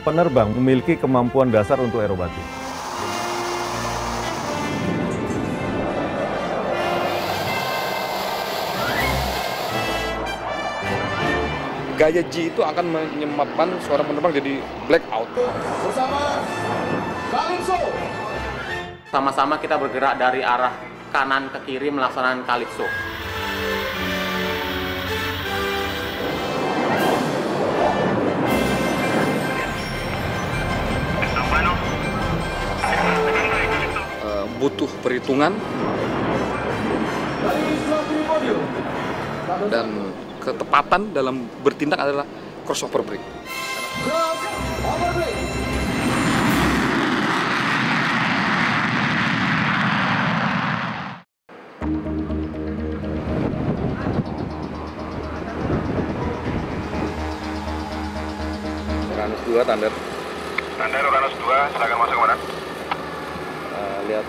penerbang memiliki kemampuan dasar untuk aerobatik. Gaya G itu akan menyebabkan suara penerbang jadi blackout. Bersama Calypso. Sama-sama kita bergerak dari arah kanan ke kiri melaksanakan Calypso. Butuh perhitungan dan ketepatan dalam bertindak adalah crossover break. Crossover break. Uranus 2, Thunder. Thunder Uranus 2, silakan masuk kemana? Lihat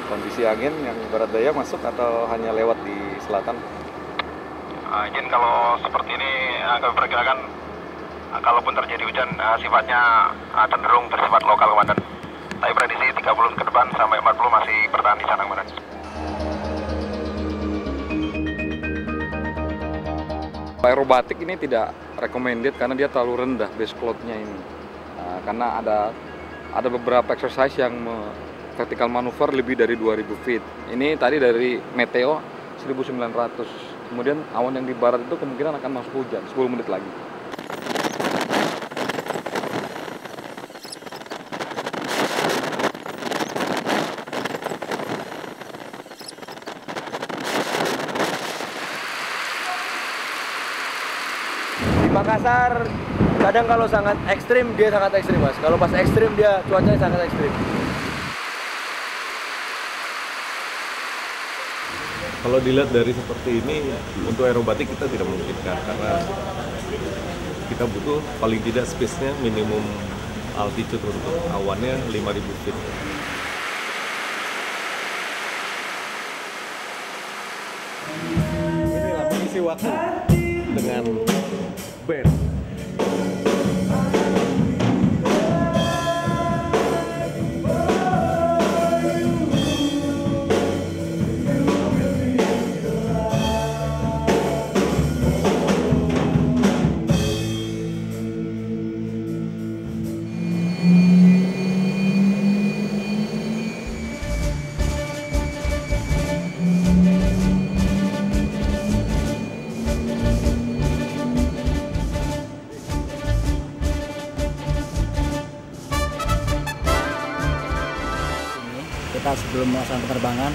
kondisi angin yang barat daya masuk atau hanya lewat di selatan. Izin kalau seperti ini kami perkirakan kalaupun terjadi hujan sifatnya cenderung bersifat lokal, Komandan. Tapi prediksi 30 ke depan sampai 40 masih bertahan di sana, Komandan. Aerobatik ini tidak recommended karena dia terlalu rendah base cloud-nya ini. Karena ada beberapa exercise yang vertical manuver lebih dari 2000 feet. Ini tadi dari meteo 1900. Kemudian awan yang di barat itu kemungkinan akan masuk hujan 10 menit lagi. Di Makassar kadang kalau sangat ekstrim dia sangat ekstrim, Mas. Kalau pas ekstrim dia cuacanya sangat ekstrim. Kalau dilihat dari seperti ini, untuk aerobatik kita tidak memungkinkan karena kita butuh paling tidak space-nya minimum altitude untuk awannya 5000 feet. Inilah mengisi waktu dengan band. Kita sebelum melaksanakan penerbangan,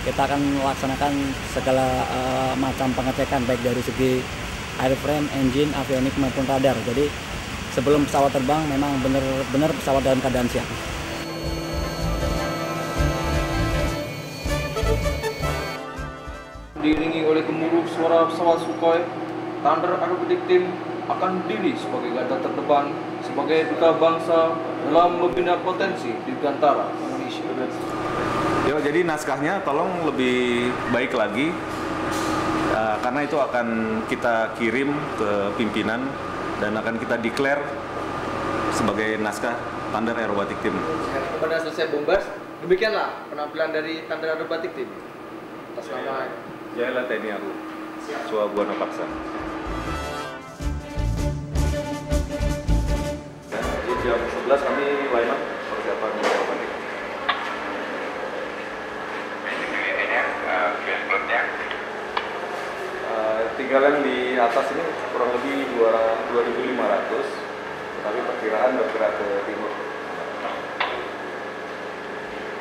kita akan melaksanakan segala macam pengecekan baik dari segi airframe, engine, avionik maupun radar. Jadi sebelum pesawat terbang memang benar-benar pesawat dalam keadaan siap. Diiringi oleh gemuruh suara pesawat Sukhoi, Thunder Aerobatic Team akan berdiri sebagai garda terdepan, sebagai duta bangsa dalam membina potensi dirgantara Indonesia. Ya, jadi naskahnya tolong lebih baik lagi karena itu akan kita kirim ke pimpinan dan akan kita declare sebagai naskah Thunder Aerobatic Team. Kepada selesai bombas, demikianlah penampilan dari Thunder Aerobatic Team. Atas nama Jaya TNI AU, Suwabuana Paksa. Di jam 11 kami line up persiapan aerobatik. Tinggalan di atas ini kurang lebih 2.500, tapi perkiraan bergerak ke timur.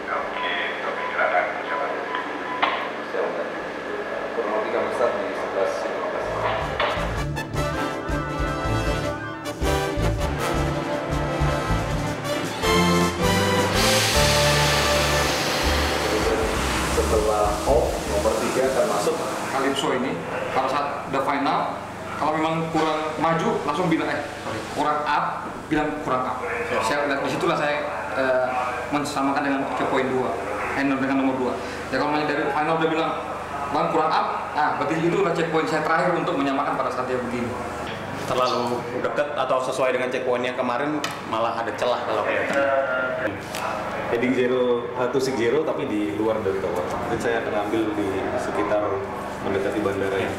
Oke, silakan. Silakan. Kurang lebih kami start di 11.15. Setelah nomor 3 akan masuk Calypso ini pada saat the final, kalau memang kurang maju langsung bilang kurang up, bilang kurang up. Saya lihat disitulah saya mensamakan dengan checkpoint 2, dengan nomor 2. Ya kalau dari final udah bilang bang kurang up, nah berarti itulah checkpoint saya terakhir untuk menyamakan pada saat dia begini. terlalu dekat atau sesuai dengan checkpoint yang kemarin, malah ada celah kalau kelihatan. Heading 0 tapi di luar dari tower. Dan saya akan ambil di sekitar mendekati bandara ya.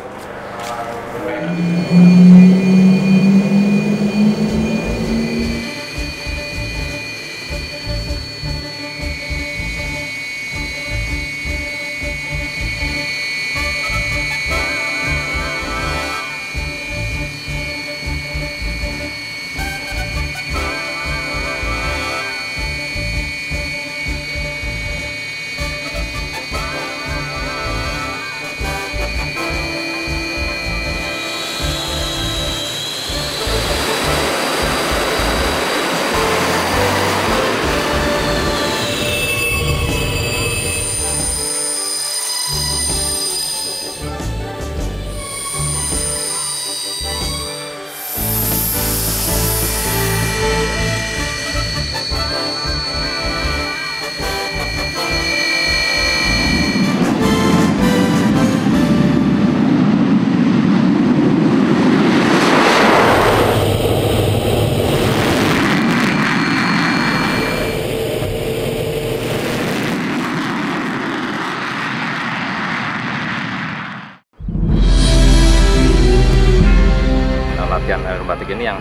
Latihan aerobatik ini yang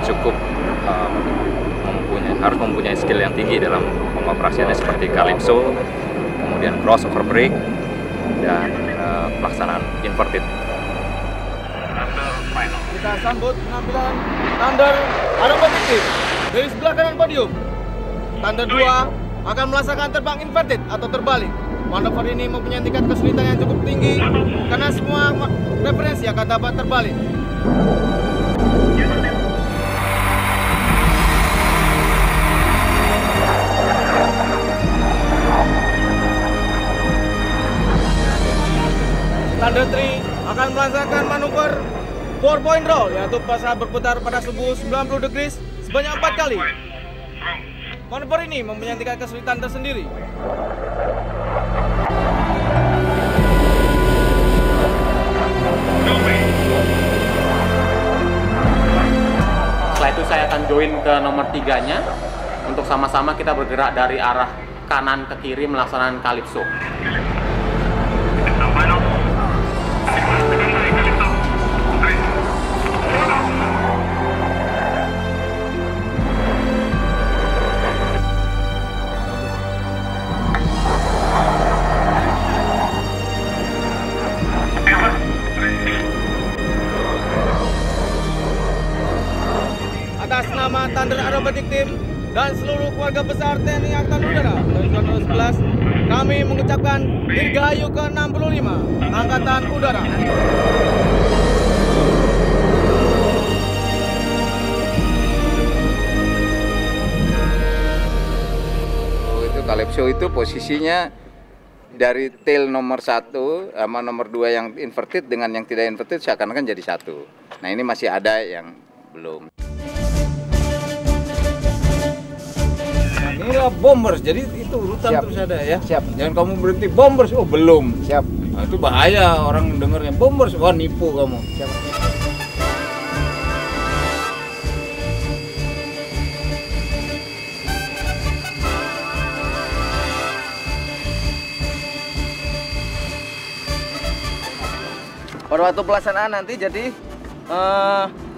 cukup harus mempunyai skill yang tinggi dalam pengoperasiannya seperti calypso, kemudian crossover brake, dan pelaksanaan inverted. Kita sambut penampilan Thunder Aerobatic Team dari sebelah kanan podium. Thunder 2 akan melaksanakan terbang inverted atau terbalik. Manuver ini mempunyai tingkat kesulitan yang cukup tinggi karena semua referensi akan dapat terbalik. Thunder 3 akan melaksanakan manuver 4-point roll, yaitu pasal berputar pada suhu 90 degrees sebanyak 4 kali. Manuver ini mempunyai tingkat kesulitan tersendiri. Setelah itu saya akan join ke nomor 3-nya untuk sama-sama kita bergerak dari arah kanan ke kiri melaksanakan calypso. Atas nama Thunder Aerobatic Team dan seluruh keluarga besar TNI Angkatan Udara tahun 2011, kami mengucapkan Dirgahayu ke-65 Angkatan Udara. Itu calypso itu posisinya dari tail nomor 1 sama nomor 2 yang inverted dengan yang tidak inverted seakan-akan jadi satu. Nah ini masih ada yang belum. Inilah bombers, jadi itu urutan Siap. terus ada ya. Siap. Jangan kamu berhenti bombers, oh belum. Siap. Nah, itu bahaya orang mendengarnya bombers, wah nipu kamu. Siap. Pada waktu pelaksanaan nanti jadi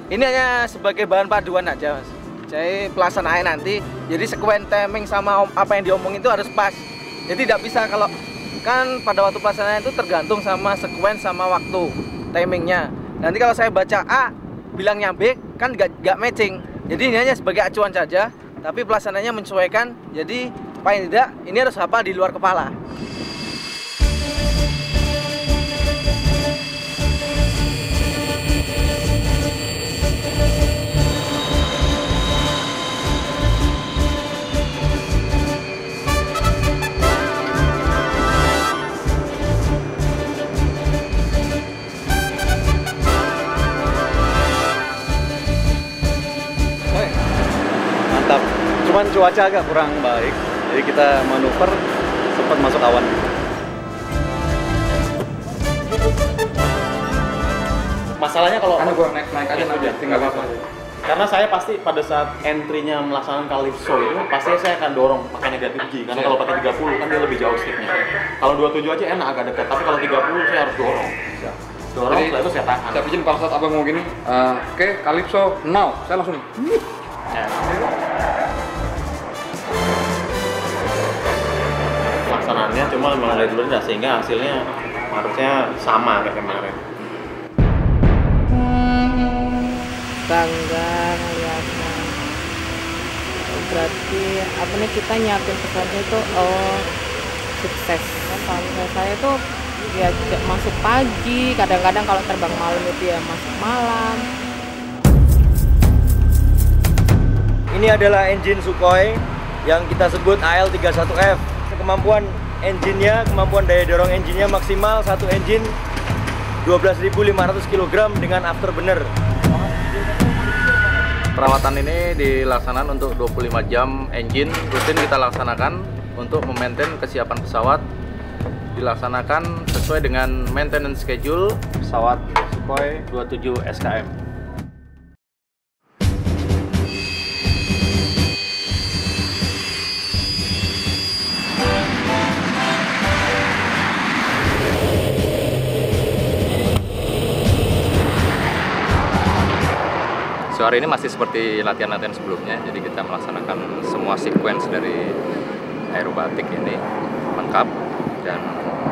ini hanya sebagai bahan paduan aja, Mas. Jadi pelaksanaan nanti jadi sekuen timing sama apa yang diomongin itu harus pas. Jadi tidak bisa kalau kan pada waktu pelaksanaan itu tergantung sama sekuen sama waktu timingnya. Nanti kalau saya baca A bilangnya B kan nggak matching. Jadi ini hanya sebagai acuan saja, tapi pelaksanaannya menyesuaikan. Jadi paling tidak ini harus hafal di luar kepala. Mantap. Cuman cuaca agak kurang baik, jadi kita manuver sempat masuk awan. Masalahnya kalau Karena gua naik aja nanti tinggal apa. karena saya pasti pada saat entry-nya melaksanakan Calypso itu pasti saya akan dorong pakai negatif G karena kalau pakai 30 kan dia lebih jauh sticknya. Kalau 27 aja enak agak dekat, tapi kalau 30 saya harus dorong. Dorong Jadi, setelah itu saya tahan. Saya izin pada saat abang mau gini, oke, Calypso now, saya langsung. Ya. Pelaksanaannya cuma memang ada dulu sehingga hasilnya harusnya sama kayak kemarin. Bangga ngeliatnya. Berarti apa nih, kita nyiapin pesawatnya itu sukses. Kalau saya tuh ya masuk pagi, kadang-kadang kalau terbang malam itu ya masuk malam. Ini adalah engine Sukhoi yang kita sebut AL31F. Kemampuan engine-nya, kemampuan daya dorong engine-nya maksimal satu engine 12.500 kg dengan afterburner. Perawatan ini dilaksanakan untuk 25 jam engine rutin kita laksanakan untuk memaintain kesiapan pesawat, dilaksanakan sesuai dengan maintenance schedule pesawat Sukhoi 27 SKM. Hari ini masih seperti latihan-latihan sebelumnya, jadi kita melaksanakan semua sequence dari aerobatik ini lengkap, dan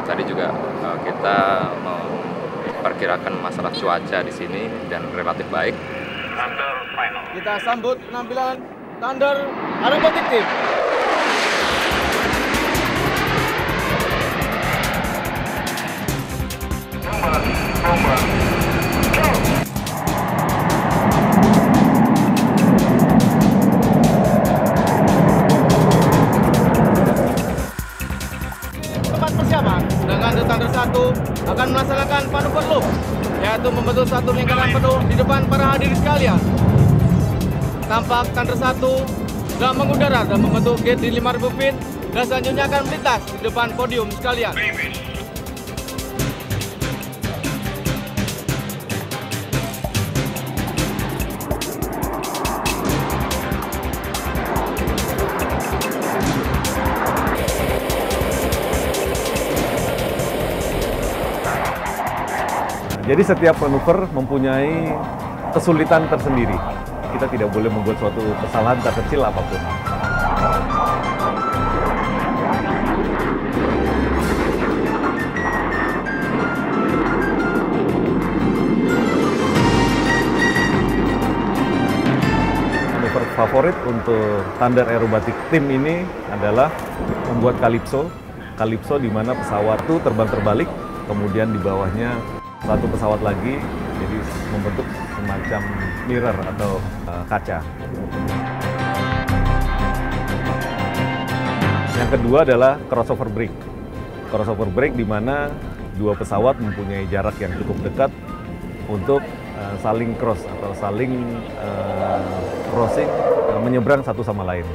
tadi juga kita memperkirakan masalah cuaca di sini dan relatif baik. Kita sambut penampilan Thunder Aerobatic Team. Sedangkan Thunder 1 akan melaksanakan manuver loop, yaitu membentuk satu lingkaran penuh di depan para hadirin sekalian. Tampak Thunder 1 sedang mengudara dan membentuk gate di 5.000 feet dan selanjutnya akan melintas di depan podium sekalian. Jadi setiap manuver mempunyai kesulitan tersendiri. Kita tidak boleh membuat suatu kesalahan terkecil apapun. Manuver favorit untuk Thunder Aerobatic Team ini adalah membuat Calypso. Calypso di mana pesawat itu terbang terbalik, kemudian di bawahnya satu pesawat lagi, jadi membentuk semacam mirror atau kaca. Yang kedua adalah crossover break. Crossover break di mana dua pesawat mempunyai jarak yang cukup dekat untuk saling cross atau saling crossing, menyeberang satu sama lain.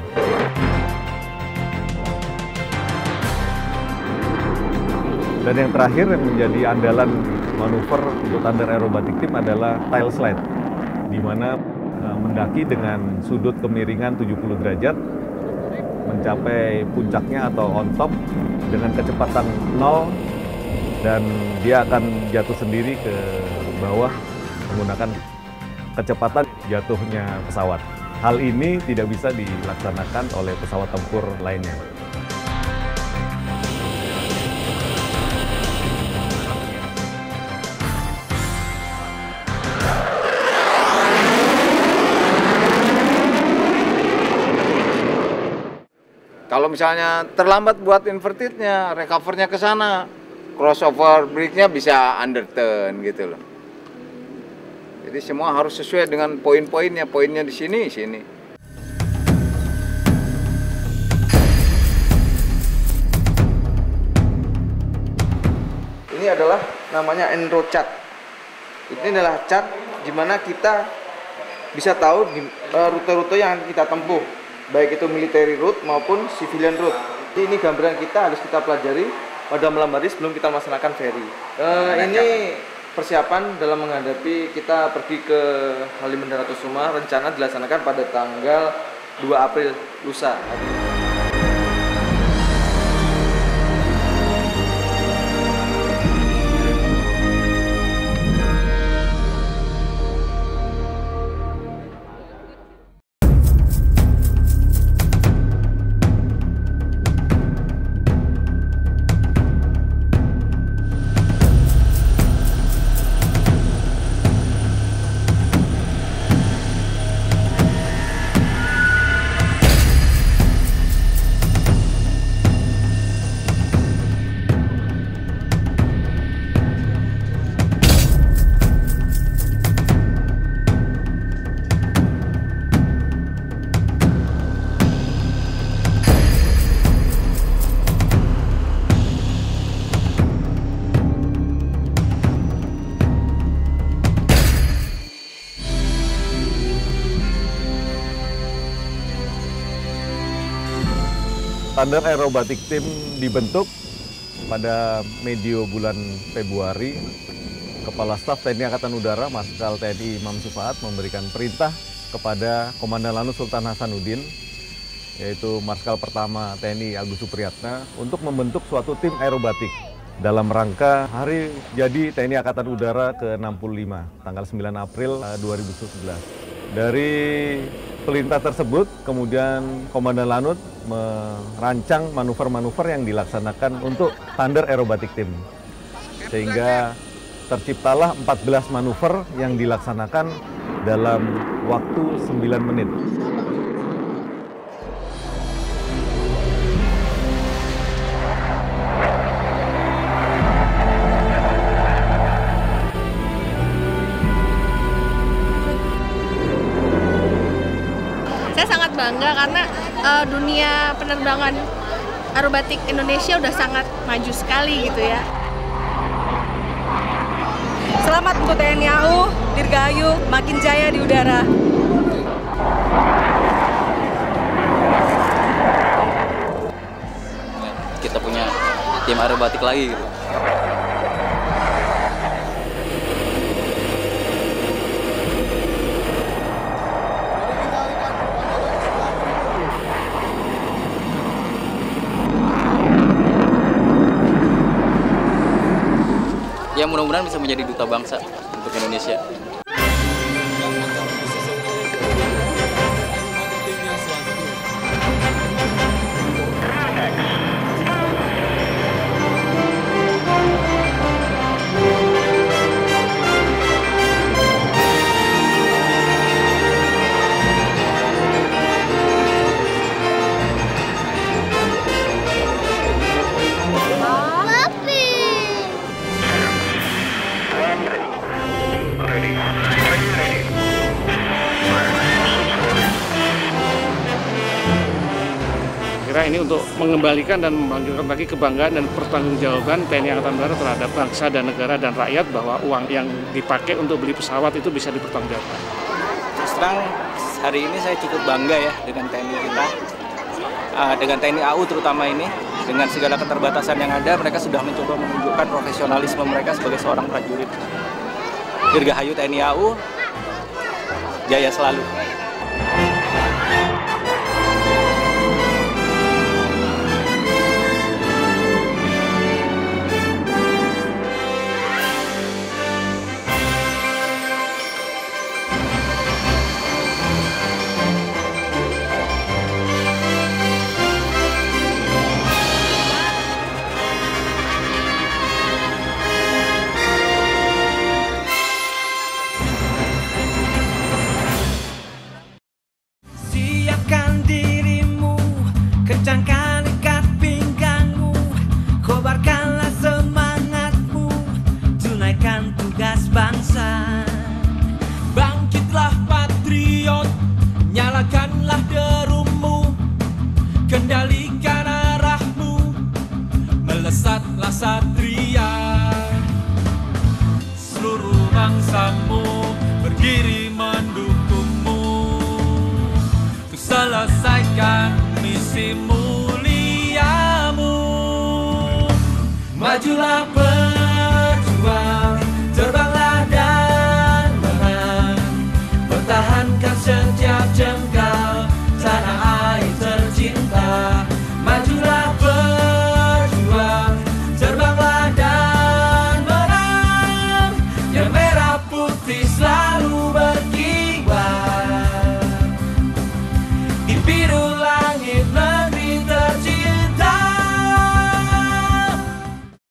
Dan yang terakhir yang menjadi andalan manuver untuk Thunder Aerobatic Team adalah tail slide, di mana mendaki dengan sudut kemiringan 70 derajat, mencapai puncaknya atau on top dengan kecepatan 0, dan dia akan jatuh sendiri ke bawah menggunakan kecepatan jatuhnya pesawat. Hal ini tidak bisa dilaksanakan oleh pesawat tempur lainnya. Kalau misalnya terlambat buat invertednya, recovernya ke sana, crossover breaknya bisa underturn gitu loh. Jadi semua harus sesuai dengan poin-poinnya, poinnya di sini, sini. Ini adalah namanya Enro chart. Ini adalah chart di mana kita bisa tahu rute-rute yang kita tempuh, baik itu military route maupun civilian route. Jadi ini gambaran kita harus kita pelajari pada malam hari sebelum kita melaksanakan ferry. Ini persiapan dalam menghadapi kita pergi ke Halim Bandara Kusuma, rencana dilaksanakan pada tanggal 2 April lusa. Thunder Aerobatic Team dibentuk pada medio bulan Februari. Kepala Staf TNI Angkatan Udara Marskal TNI Imam Sufaat memberikan perintah kepada Komandan Lanut Sultan Hasanuddin, yaitu Marskal Pertama TNI Agus Supriyatna, untuk membentuk suatu tim aerobatik dalam rangka Hari Jadi TNI Angkatan Udara ke-65, tanggal 9 April 2011. Dari perintah tersebut, kemudian Komandan Lanut merancang manuver-manuver yang dilaksanakan untuk Thunder Aerobatic Team. Sehingga terciptalah 14 manuver yang dilaksanakan dalam waktu 9 menit. Saya sangat bangga karena dunia penerbangan aerobatik Indonesia udah sangat maju sekali gitu ya. Selamat untuk TNI AU, Dirgahayu, makin jaya di udara. Kita punya tim aerobatik lagi gitu. Ya mudah-mudahan bisa menjadi duta bangsa untuk Indonesia. Ini untuk mengembalikan dan membangkitkan lagi kebanggaan dan pertanggungjawaban TNI Angkatan Udara terhadap bangsa dan negara dan rakyat, bahwa uang yang dipakai untuk beli pesawat itu bisa dipertanggungjawabkan. Terus terang hari ini saya cukup bangga ya dengan TNI kita, dengan TNI AU terutama ini, dengan segala keterbatasan yang ada, mereka sudah mencoba menunjukkan profesionalisme mereka sebagai seorang prajurit. Dirgahayu TNI AU, jaya selalu. Melesatlah satria, seluruh bangsamu berdiri mendukungmu untuk selesaikan misi muliamu. Majulah berjuang, terbang biru